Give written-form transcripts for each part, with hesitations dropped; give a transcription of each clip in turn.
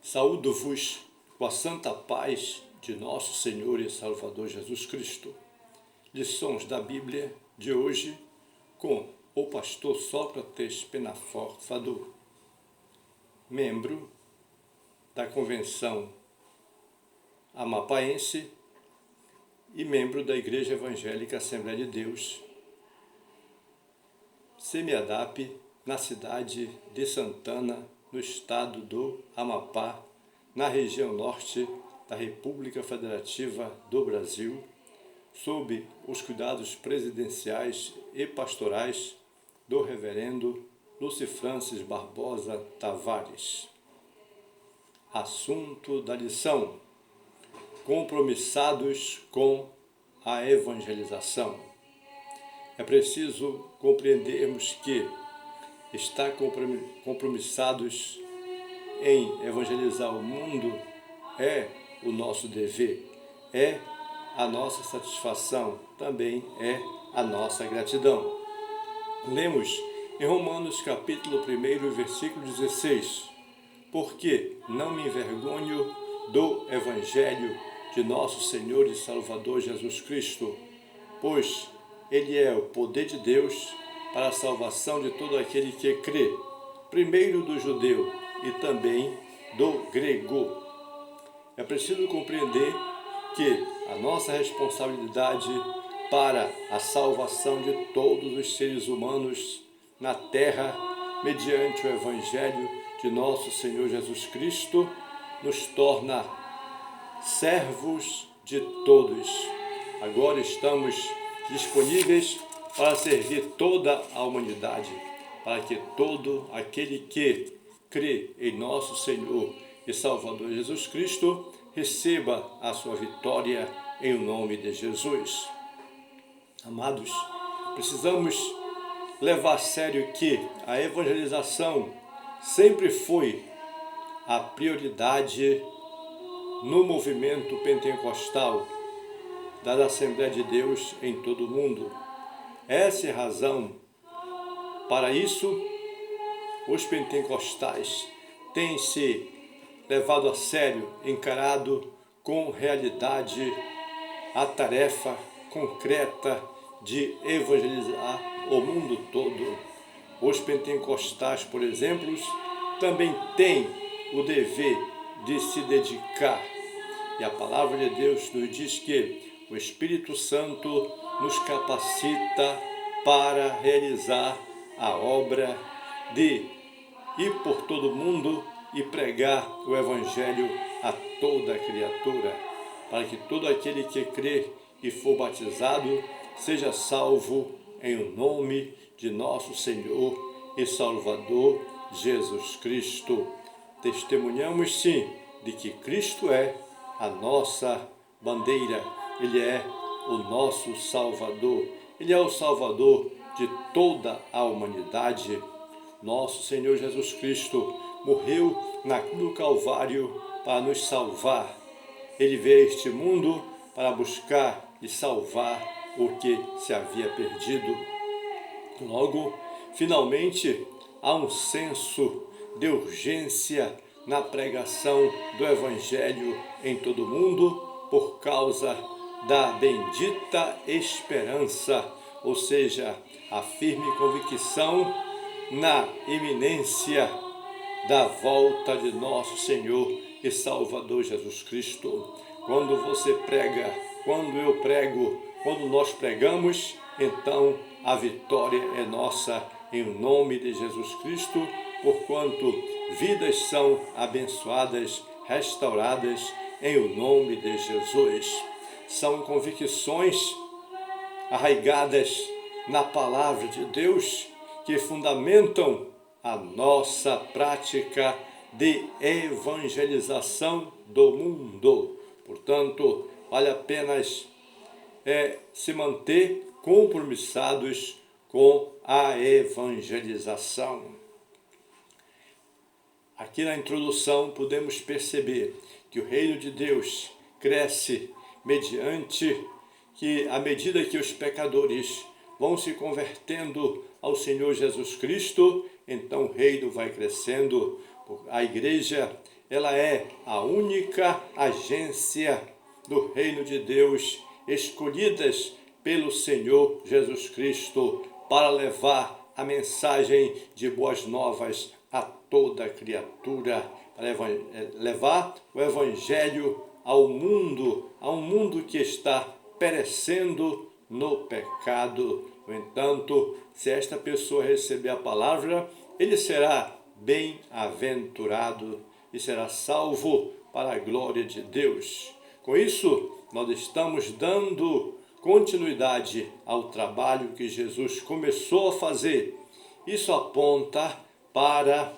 Saúdo-vos com a santa paz de nosso Senhor e Salvador Jesus Cristo. Lições da Bíblia de hoje com o pastor Sócrates Penaforte Fadul, membro da Convenção Amapaense e membro da Igreja Evangélica Assembleia de Deus, Semiadap, na cidade de Santana, no estado do Amapá, na região norte da República Federativa do Brasil, sob os cuidados presidenciais e pastorais do reverendo Lúcio Francis Barbosa Tavares. Assunto da lição: compromissados com a evangelização. É preciso compreendermos que estar compromissados em evangelizar o mundo é o nosso dever, é a nossa satisfação, também é a nossa gratidão. Lemos em Romanos capítulo 1, versículo 16: porque não me envergonho do evangelho de nosso Senhor e Salvador Jesus Cristo, pois ele é o poder de Deus para a salvação de todo aquele que crê, primeiro do judeu e também do grego. É preciso compreender que a nossa responsabilidade para a salvação de todos os seres humanos na terra, mediante o Evangelho de nosso Senhor Jesus Cristo, nos torna servos de todos. Agora estamos disponíveis para servir toda a humanidade, para que todo aquele que crê em nosso Senhor e Salvador Jesus Cristo receba a sua vitória em nome de Jesus. Amados, precisamos levar a sério que a evangelização sempre foi a prioridade no movimento pentecostal da Assembleia de Deus em todo o mundo. Essa é a razão. Para isso, os pentecostais têm se levado a sério, encarado com realidade a tarefa concreta de evangelizar o mundo todo. Os pentecostais, por exemplo, também têm o dever de se dedicar. E a palavra de Deus nos diz que o Espírito Santo nos capacita para realizar a obra de ir por todo o mundo e pregar o Evangelho a toda criatura, para que todo aquele que crê e for batizado seja salvo em nome de nosso Senhor e Salvador Jesus Cristo. Testemunhamos sim de que Cristo é a nossa bandeira, Ele é o nosso Salvador, Ele é o Salvador de toda a humanidade. Nosso Senhor Jesus Cristo morreu na cruz do Calvário para nos salvar. Ele veio a este mundo para buscar e salvar o que se havia perdido. Logo, finalmente, há um senso de urgência na pregação do Evangelho em todo o mundo por causa da bendita esperança, ou seja, a firme convicção na iminência da volta de nosso Senhor e Salvador Jesus Cristo. Quando você prega, quando eu prego, quando nós pregamos, então a vitória é nossa em nome de Jesus Cristo, porquanto vidas são abençoadas, restauradas em nome de Jesus. São convicções arraigadas na palavra de Deus que fundamentam a nossa prática de evangelização do mundo. Portanto, vale a pena se manter compromissados com a evangelização. Aqui na introdução podemos perceber que o reino de Deus cresce à medida que os pecadores vão se convertendo ao Senhor Jesus Cristo, então o reino vai crescendo. A igreja ela é a única agência do reino de Deus, escolhidas pelo Senhor Jesus Cristo para levar a mensagem de boas novas a toda criatura, para levar o Evangelho a um mundo que está perecendo no pecado. No entanto, se esta pessoa receber a palavra, ele será bem-aventurado e será salvo para a glória de Deus. Com isso, nós estamos dando continuidade ao trabalho que Jesus começou a fazer. Isso aponta para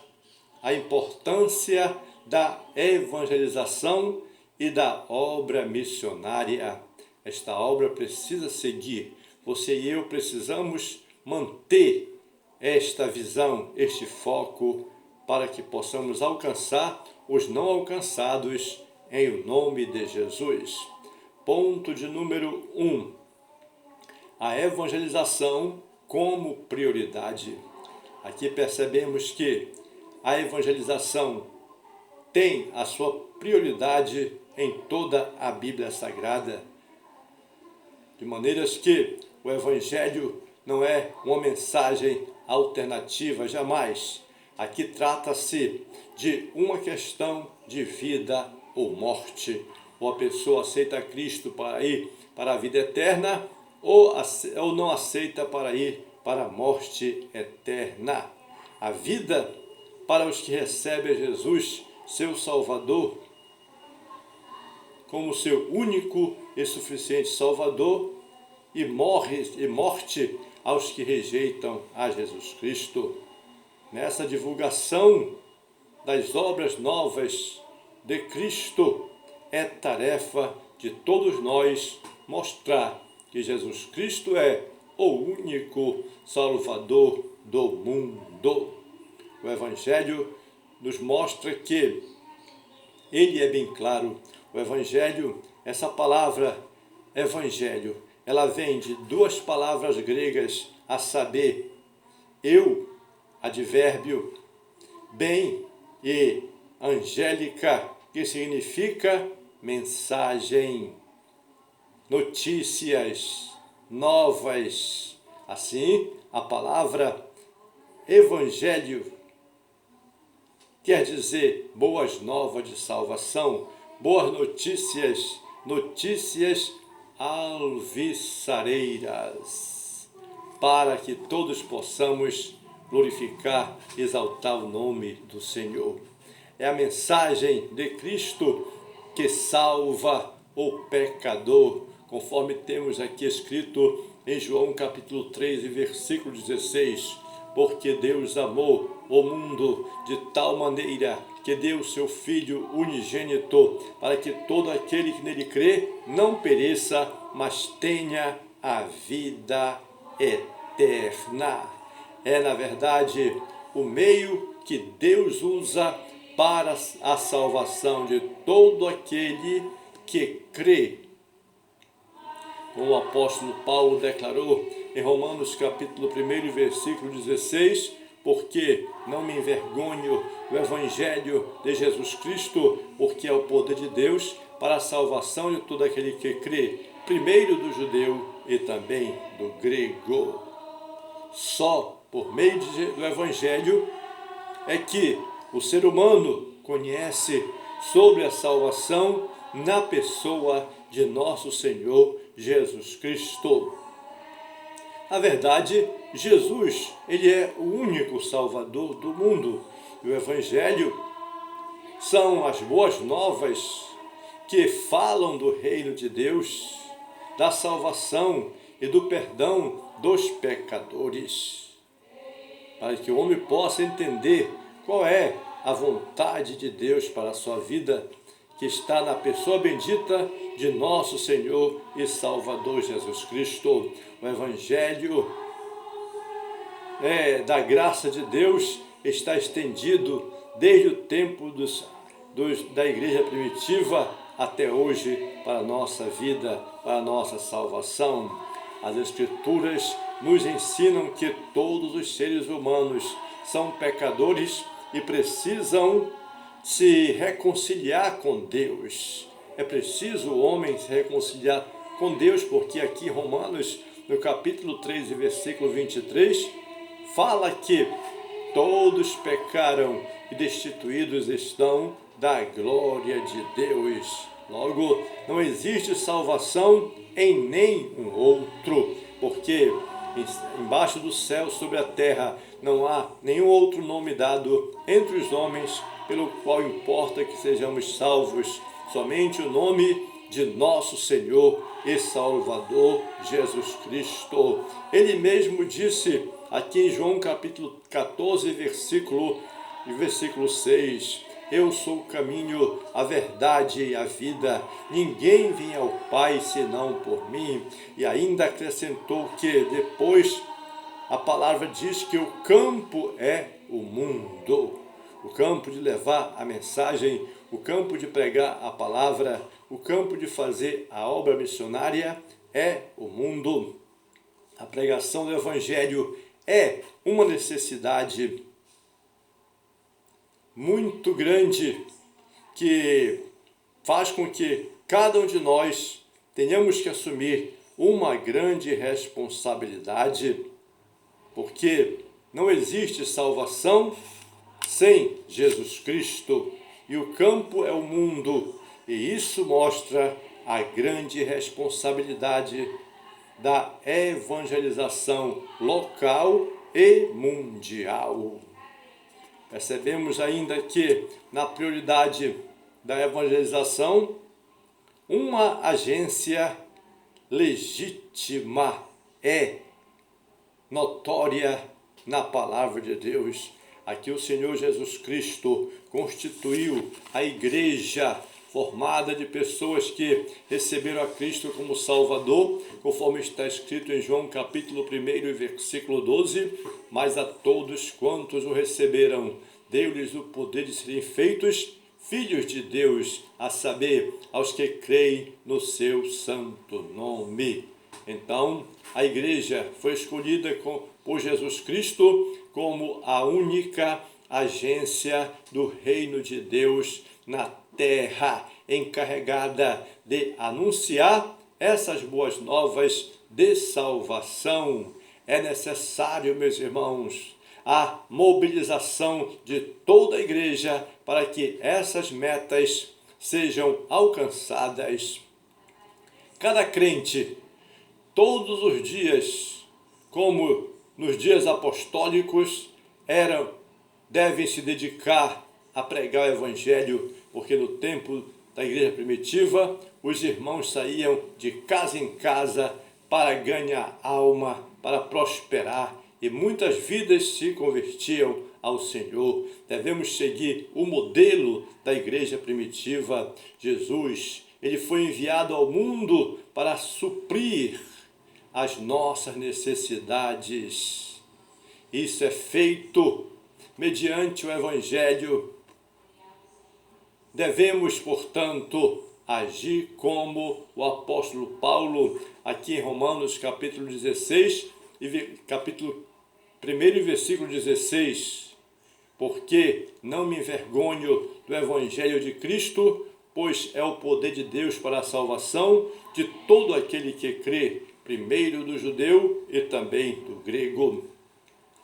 a importância da evangelização e da obra missionária. Esta obra precisa seguir. Você e eu precisamos manter esta visão, este foco, para que possamos alcançar os não alcançados em nome de Jesus. Ponto de número 1. A evangelização como prioridade. Aqui percebemos que a evangelização tem a sua prioridade em toda a Bíblia Sagrada. De maneiras que o Evangelho não é uma mensagem alternativa, jamais. Aqui trata-se de uma questão de vida ou morte. Ou a pessoa aceita Cristo para ir para a vida eterna, ou não aceita para ir para a morte eterna. A vida para os que recebem Jesus, seu Salvador, como seu único e suficiente Salvador, e morte aos que rejeitam a Jesus Cristo. Nessa divulgação das obras novas de Cristo, é tarefa de todos nós mostrar que Jesus Cristo é o único Salvador do mundo. O Evangelho nos mostra que ele é bem claro. O Evangelho, essa palavra Evangelho, ela vem de duas palavras gregas, a saber, advérbio, bem, e angélica, que significa mensagem, notícias, novas. Assim, a palavra Evangelho quer dizer boas novas de salvação, boas notícias, notícias alvissareiras, para que todos possamos glorificar, exaltar o nome do Senhor. É a mensagem de Cristo que salva o pecador, conforme temos aqui escrito em João capítulo 3, versículo 16. Porque Deus amou o mundo de tal maneira que deu o seu Filho unigênito, para que todo aquele que nele crê não pereça, mas tenha a vida eterna. É, na verdade, o meio que Deus usa para a salvação de todo aquele que crê. Como o apóstolo Paulo declarou em Romanos capítulo 1, versículo 16, porque não me envergonho do Evangelho de Jesus Cristo, porque é o poder de Deus para a salvação de todo aquele que crê, primeiro do judeu e também do grego. Só por meio do Evangelho é que o ser humano conhece sobre a salvação na pessoa de nosso Senhor Jesus Cristo. Na verdade, Jesus, ele é o único Salvador do mundo. E o Evangelho são as boas novas que falam do reino de Deus, da salvação e do perdão dos pecadores, para que o homem possa entender qual é a vontade de Deus para a sua vida, que está na pessoa bendita de nosso Senhor e Salvador Jesus Cristo. O Evangelho da graça de Deus está estendido desde o tempo da igreja primitiva até hoje para a nossa vida, para a nossa salvação. As Escrituras nos ensinam que todos os seres humanos são pecadores e precisam se reconciliar com Deus. É preciso o homem se reconciliar com Deus, porque aqui em Romanos, no capítulo 3, versículo 23, fala que todos pecaram e destituídos estão da glória de Deus. Logo, não existe salvação em nenhum outro, porque embaixo do céu, sobre a terra, não há nenhum outro nome dado entre os homens pelo qual importa que sejamos salvos, somente o nome de nosso Senhor e Salvador Jesus Cristo. Ele mesmo disse aqui em João capítulo 14, versículo 6, eu sou o caminho, a verdade e a vida, ninguém vem ao Pai senão por mim. E ainda acrescentou que depois a palavra diz que o campo é o mundo, o campo de levar a mensagem, o campo de pregar a palavra, o campo de fazer a obra missionária é o mundo. A pregação do Evangelho é uma necessidade muito grande que faz com que cada um de nós tenhamos que assumir uma grande responsabilidade, porque não existe salvação sem Jesus Cristo e o campo é o mundo, e isso mostra a grande responsabilidade da evangelização local e mundial. Percebemos ainda que, na prioridade da evangelização, uma agência legítima é notória na palavra de Deus. Aqui o Senhor Jesus Cristo constituiu a igreja formada de pessoas que receberam a Cristo como Salvador, conforme está escrito em João capítulo 1, versículo 12, mas a todos quantos o receberam, deu-lhes o poder de serem feitos filhos de Deus, a saber, aos que creem no seu santo nome. Então, a igreja foi escolhida por Jesus Cristo como a única agência do reino de Deus na terra, encarregada de anunciar essas boas novas de salvação. É necessário, meus irmãos, a mobilização de toda a igreja para que essas metas sejam alcançadas. Cada crente, todos os dias, como nos dias apostólicos, devem se dedicar a pregar o Evangelho, porque no tempo da igreja primitiva, os irmãos saíam de casa em casa para ganhar alma, para prosperar, e muitas vidas se convertiam ao Senhor. Devemos seguir o modelo da igreja primitiva. Jesus, ele foi enviado ao mundo para suprir as nossas necessidades. Isso é feito mediante o Evangelho. Devemos, portanto, agir como o apóstolo Paulo, aqui em Romanos capítulo 16, capítulo 1, versículo 16. Porque não me envergonho do Evangelho de Cristo, pois é o poder de Deus para a salvação de todo aquele que crê, primeiro do judeu e também do grego.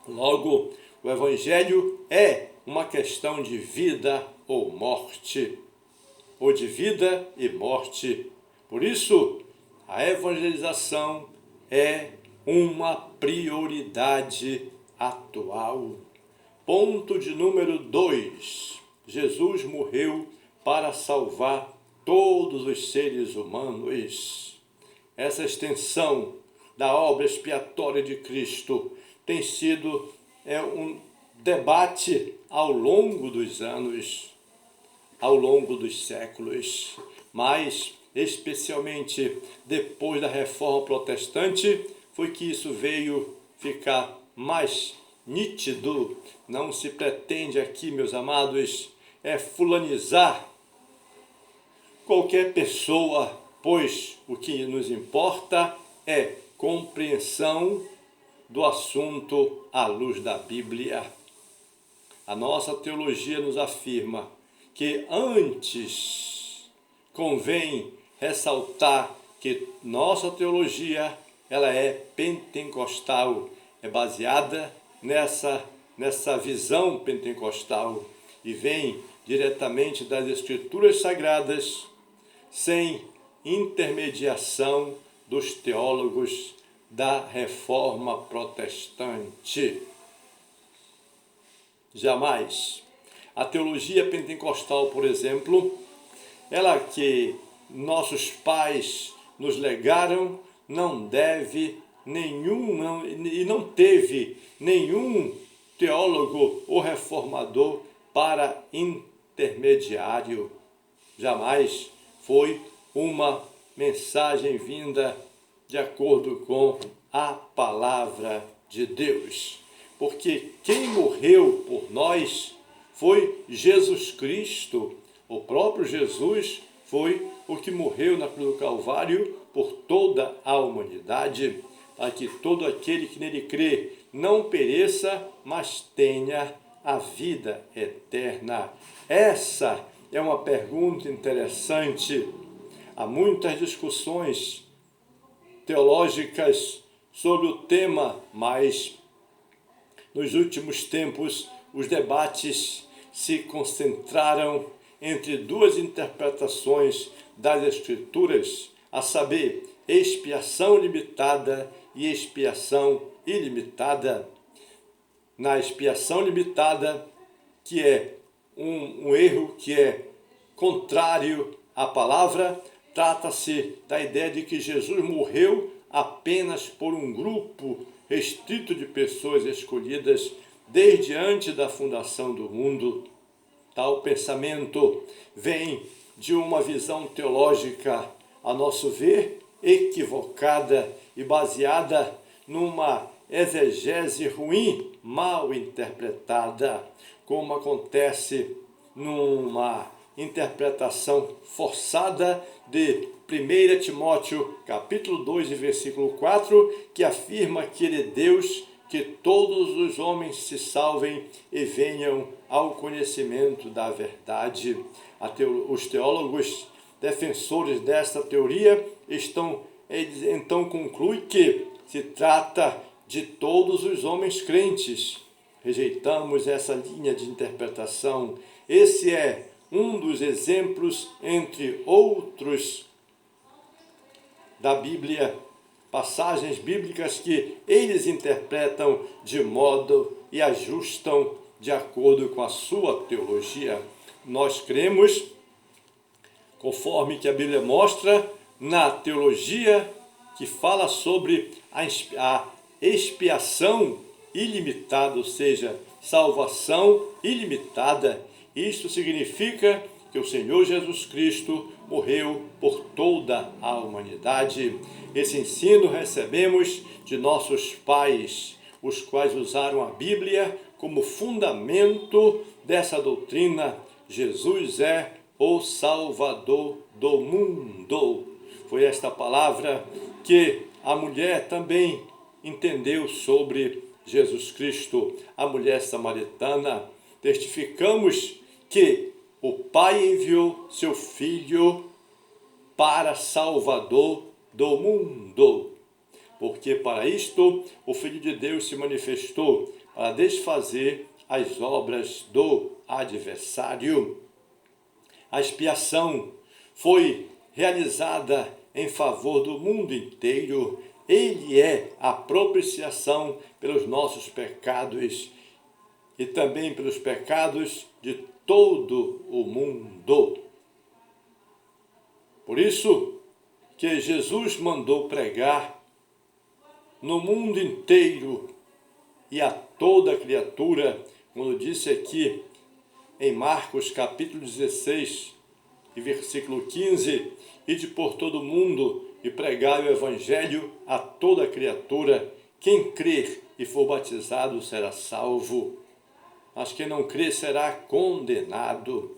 Logo, o Evangelho é uma questão de vida ou morte, ou de vida e morte. Por isso, a evangelização é uma prioridade atual. Ponto de número 2. Jesus morreu para salvar todos os seres humanos. Essa extensão da obra expiatória de Cristo tem sido um debate ao longo dos anos, ao longo dos séculos, mas especialmente depois da Reforma Protestante foi que isso veio ficar mais nítido. Não se pretende aqui, meus amados, fulanizar qualquer pessoa, pois o que nos importa é compreensão do assunto à luz da Bíblia. A nossa teologia nos afirma que antes convém ressaltar que nossa teologia ela é pentecostal, é baseada nessa visão pentecostal e vem diretamente das Escrituras Sagradas, sem intermediação dos teólogos da Reforma Protestante. Jamais. A teologia pentecostal, por exemplo, ela que nossos pais nos legaram, não teve nenhum teólogo ou reformador para intermediário. Jamais foi uma mensagem vinda de acordo com a palavra de Deus. Porque quem morreu por nós foi Jesus Cristo. O próprio Jesus foi o que morreu na cruz do Calvário por toda a humanidade, para que todo aquele que nele crê não pereça, mas tenha a vida eterna. Essa é uma pergunta interessante. Há muitas discussões teológicas sobre o tema, mas nos últimos tempos os debates se concentraram entre duas interpretações das Escrituras, a saber, expiação limitada e expiação ilimitada. Na expiação limitada, que é um erro que é contrário à palavra, trata-se da ideia de que Jesus morreu apenas por um grupo restrito de pessoas escolhidas desde antes da fundação do mundo. Tal pensamento vem de uma visão teológica, a nosso ver, equivocada e baseada numa exegese ruim, mal interpretada, como acontece numa interpretação forçada de 1 Timóteo, capítulo 2, versículo 4, que afirma que ele é Deus, que todos os homens se salvem e venham ao conhecimento da verdade. Os teólogos defensores desta teoria então concluem que se trata de todos os homens crentes. Rejeitamos essa linha de interpretação. Esse é um dos exemplos, entre outros, da Bíblia, passagens bíblicas que eles interpretam de modo e ajustam de acordo com a sua teologia. Nós cremos, conforme que a Bíblia mostra, na teologia que fala sobre a expiação ilimitada, ou seja, salvação ilimitada. Isto significa que o Senhor Jesus Cristo morreu por toda a humanidade. Esse ensino recebemos de nossos pais, os quais usaram a Bíblia como fundamento dessa doutrina. Jesus é o Salvador do mundo. Foi esta palavra que a mulher também entendeu sobre Jesus Cristo, a mulher samaritana. Testificamos que o Pai enviou seu Filho para Salvador do mundo, porque para isto o Filho de Deus se manifestou, para desfazer as obras do adversário. A expiação foi realizada em favor do mundo inteiro. Ele é a propiciação pelos nossos pecados e também pelos pecados de todo o mundo. Por isso que Jesus mandou pregar no mundo inteiro e a toda criatura, quando disse aqui em Marcos capítulo 16 e versículo 15, ide por todo o mundo e pregai o evangelho a toda criatura. Quem crer e for batizado será salvo, mas quem não crer será condenado.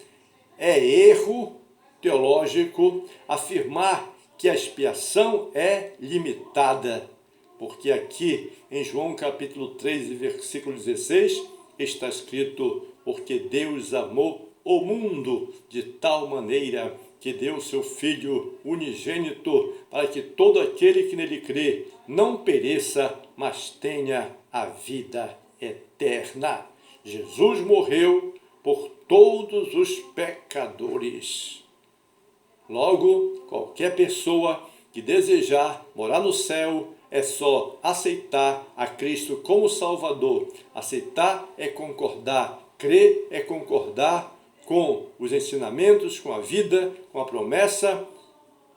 É erro teológico afirmar que a expiação é limitada, porque aqui em João capítulo 3, versículo 16, está escrito: porque Deus amou o mundo de tal maneira que deu seu Filho unigênito, para que todo aquele que nele crê não pereça, mas tenha a vida eterna. Jesus morreu por todos os pecadores. Logo, qualquer pessoa que desejar morar no céu é só aceitar a Cristo como Salvador. Aceitar é concordar, crer é concordar com os ensinamentos, com a vida, com a promessa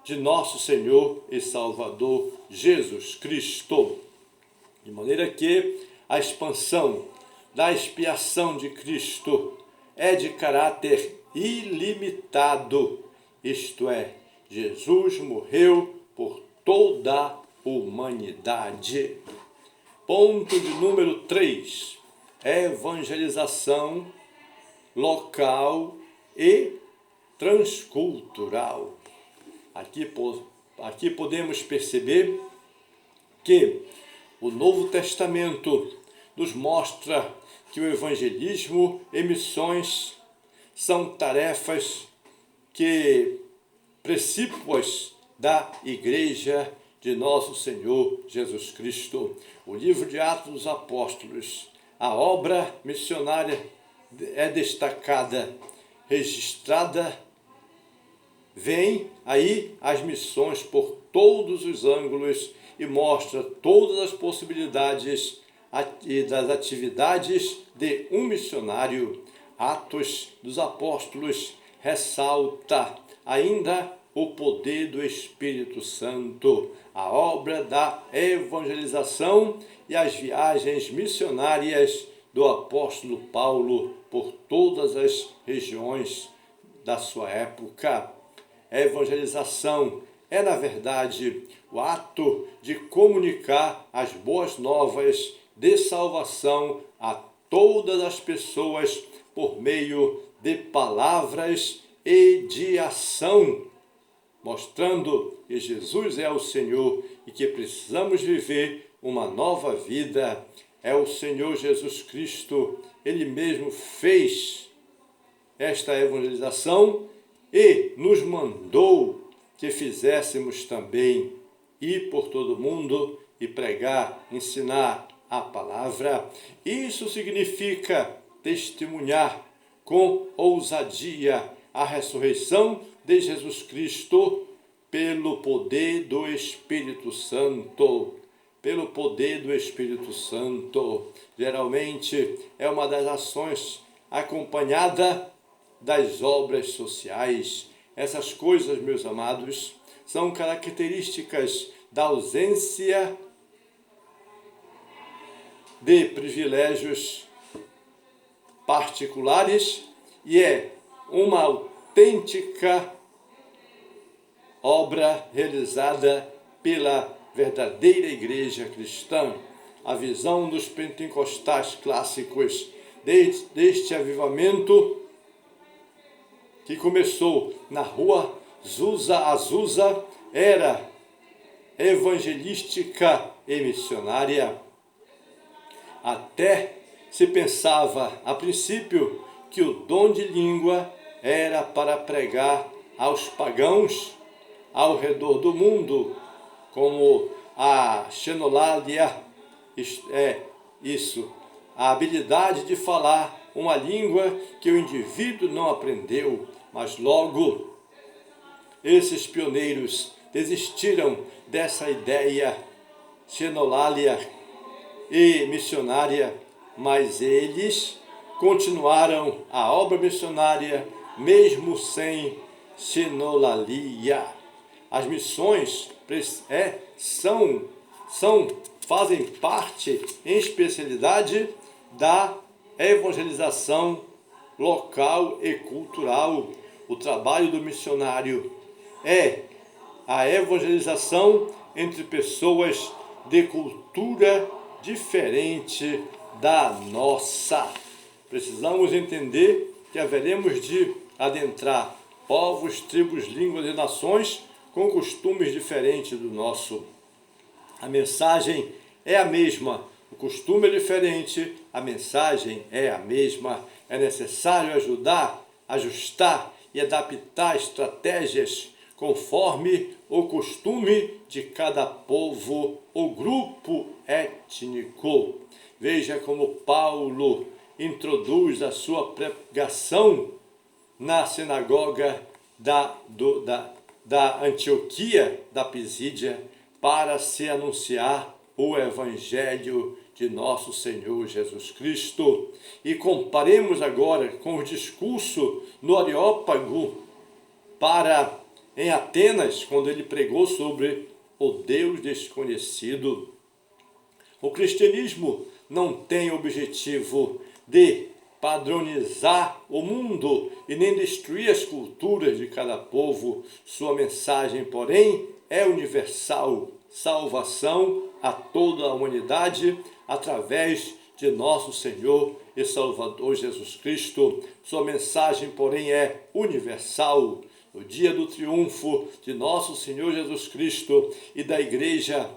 de nosso Senhor e Salvador Jesus Cristo. De maneira que a expansão da expiação de Cristo é de caráter ilimitado, isto é, Jesus morreu por toda a humanidade. Ponto de número 3, evangelização local e transcultural. Aqui podemos perceber que o Novo Testamento nos mostra que o evangelismo e missões são tarefas precípuas da Igreja de nosso Senhor Jesus Cristo. O livro de Atos dos Apóstolos, a obra missionária é destacada, registrada, vem aí as missões por todos os ângulos e mostra todas as possibilidades das atividades de um missionário. Atos dos Apóstolos ressalta ainda o poder do Espírito Santo, a obra da evangelização e as viagens missionárias do apóstolo Paulo por todas as regiões da sua época. A evangelização é, na verdade, o ato de comunicar as boas novas de salvação a todas as pessoas por meio de palavras e de ação, mostrando que Jesus é o Senhor e que precisamos viver uma nova vida. É o Senhor Jesus Cristo, Ele mesmo fez esta evangelização e nos mandou que fizéssemos também ir por todo mundo e pregar, ensinar a palavra. Isso significa testemunhar com ousadia a ressurreição de Jesus Cristo pelo poder do Espírito Santo. Pelo poder do Espírito Santo. Geralmente é uma das ações acompanhada das obras sociais. Essas coisas, meus amados, são características da ausência de privilégios particulares e é uma autêntica obra realizada pela verdadeira igreja cristã. A visão dos pentecostais clássicos deste avivamento que começou na rua Azusa era evangelística e missionária. Até se pensava, a princípio, que o dom de língua era para pregar aos pagãos ao redor do mundo, como a xenolalia, a habilidade de falar uma língua que o indivíduo não aprendeu, mas logo esses pioneiros desistiram dessa ideia xenolalia e missionária, mas eles continuaram a obra missionária mesmo sem xenolalia. As missões fazem parte, em especialidade, da evangelização local e cultural. O trabalho do missionário é a evangelização entre pessoas de cultura diferente da nossa. Precisamos entender que haveremos de adentrar povos, tribos, línguas e nações com costumes diferentes do nosso. A mensagem é a mesma, o costume é diferente, a mensagem é a mesma. É necessário ajudar ajustar e adaptar estratégias conforme o costume de cada povo ou grupo étnico. Veja como Paulo introduz a sua pregação na sinagoga da Antioquia, da Pisídia, para se anunciar o Evangelho de nosso Senhor Jesus Cristo. E comparemos agora com o discurso no Areópago em Atenas, quando ele pregou sobre o Deus desconhecido. O cristianismo não tem objetivo de padronizar o mundo e nem destruir as culturas de cada povo. Sua mensagem, porém, é universal: salvação a toda a humanidade através de nosso Senhor e Salvador Jesus Cristo. Sua mensagem, porém, é universal. No dia do triunfo de nosso Senhor Jesus Cristo e da Igreja,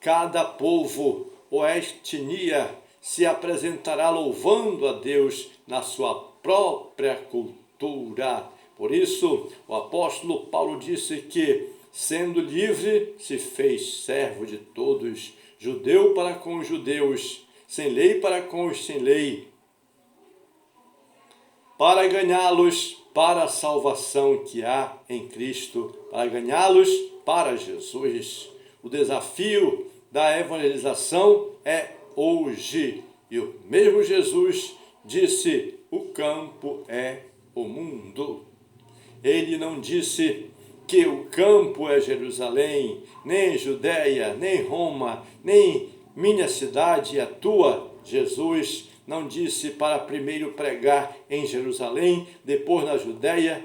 cada povo ou etnia se apresentará louvando a Deus na sua própria cultura. Por isso, o apóstolo Paulo disse que, sendo livre, se fez servo de todos, judeu para com os judeus, sem lei para com os sem lei, para ganhá-los para a salvação que há em Cristo, para ganhá-los para Jesus. O desafio da evangelização é hoje. E o mesmo Jesus disse: o campo é o mundo. Ele não disse que o campo é Jerusalém, nem Judéia, nem Roma, nem minha cidade e a tua. Jesus não disse para primeiro pregar em Jerusalém, depois na Judéia,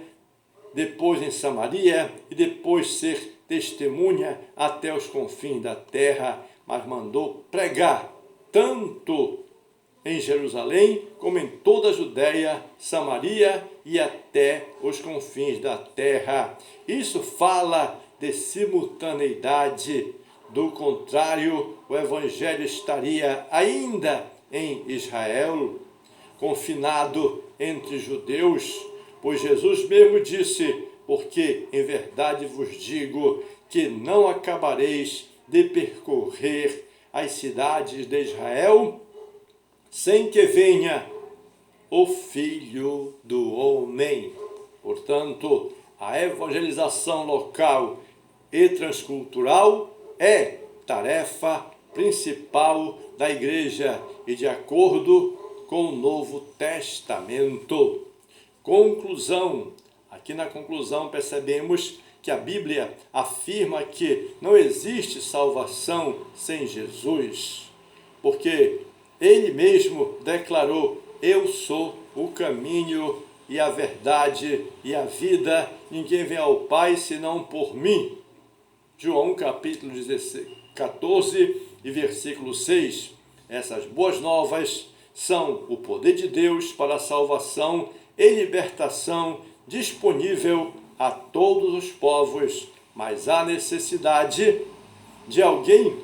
depois em Samaria e depois ser testemunha até os confins da terra, mas mandou pregar tanto em Jerusalém como em toda a Judéia, Samaria e até os confins da terra. Isso fala de simultaneidade. Do contrário, o Evangelho estaria ainda em Israel, confinado entre judeus, pois Jesus mesmo disse: porque em verdade vos digo que não acabareis de percorrer as cidades de Israel sem que venha o Filho do Homem. Portanto, a evangelização local e transcultural é tarefa principal da Igreja e de acordo com o Novo Testamento. Conclusão. Aqui na conclusão percebemos que a Bíblia afirma que não existe salvação sem Jesus, porque Ele mesmo declarou: eu sou o caminho e a verdade e a vida, ninguém vem ao Pai senão por mim. João capítulo 14 e versículo 6. Essas boas novas são o poder de Deus para a salvação e libertação disponível a todos os povos, mas há necessidade de alguém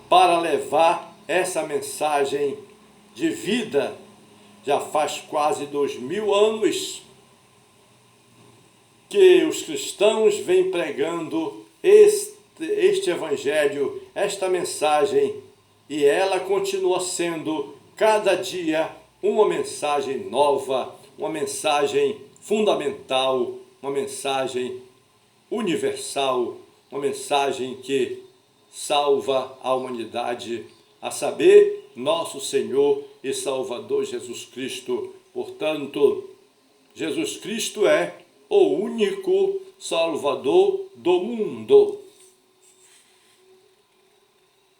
para levar essa mensagem de vida. Já faz quase 2000 anos que os cristãos vêm pregando este evangelho, esta mensagem, e ela continua sendo cada dia uma mensagem nova, uma mensagem fundamental, uma mensagem universal, uma mensagem que salva a humanidade, a saber, nosso Senhor e Salvador Jesus Cristo. Portanto, Jesus Cristo é o único Salvador do mundo.